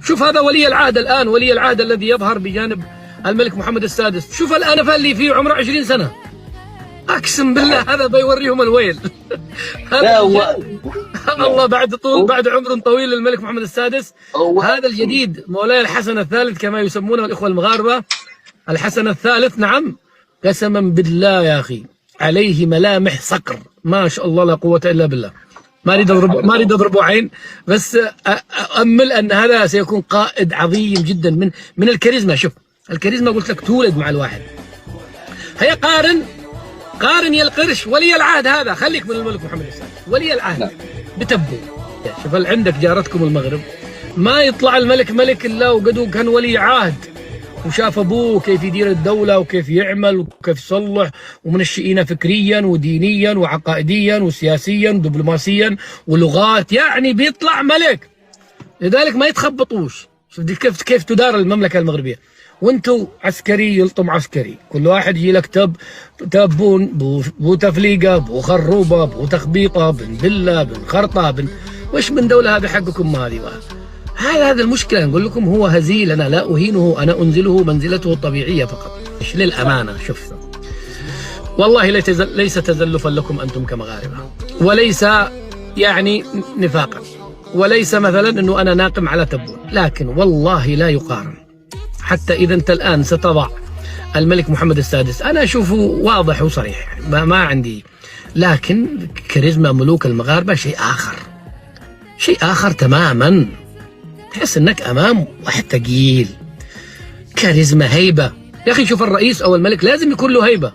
شوف هذا ولي العهد الآن، ولي العهد الذي يظهر بجانب الملك محمد السادس، شوف الآنفة اللي فيه عمره 20 سنة، أقسم بالله هذا بيوريهم الويل. لا هو الله بعد عمر طويل للملك محمد السادس. هذا الجديد مولاي الحسن الثالث كما يسمونه الإخوة المغاربة، الحسن الثالث، نعم قسما بالله يا أخي عليه ملامح صقر، ما شاء الله لا قوة إلا بالله. ما اريد اضربه عين، بس أأمل أن هذا سيكون قائد عظيم جدا من الكاريزما. شوف الكاريزما قلت لك تولد مع الواحد. هيا قارن يا القرش ولي العهد هذا، خليك من الملك محمد السادس، ولي العهد بتبو. شوف هل عندك جارتكم المغرب ما يطلع الملك ملك الا وقد كان ولي عهد، وشاف ابوه كيف يدير الدوله وكيف يعمل وكيف يصلح، ومنشئين فكريا ودينيا وعقائديا وسياسيا ودبلوماسيا ولغات، يعني بيطلع ملك. لذلك ما يتخبطوش. شوف كيف تدار المملكه المغربيه، وانتو عسكري يلطم عسكري، كل واحد يجي لك تابون بو تفليقه بو خروبه بو تخبيطه بن بله بن خرطه وش من دوله هذه حقكم هذه؟ هذا المشكله. نقول لكم هو هزيل، انا لا اهينه، انا انزله منزلته الطبيعيه فقط. مش للامانه. شوف والله ليس تزلفا لكم انتم كمغاربه، وليس يعني نفاقا، وليس مثلا انه انا ناقم على تبون، لكن والله لا يقارن. حتى إذا أنت الآن ستضع الملك محمد السادس، أنا أشوفه واضح وصريح، ما عندي، لكن كاريزما ملوك المغاربة شيء آخر تماما. تحس أنك أمام واحد ثقيل، كاريزما، هيبة. يا أخي شوف الرئيس أو الملك لازم يكون له هيبة.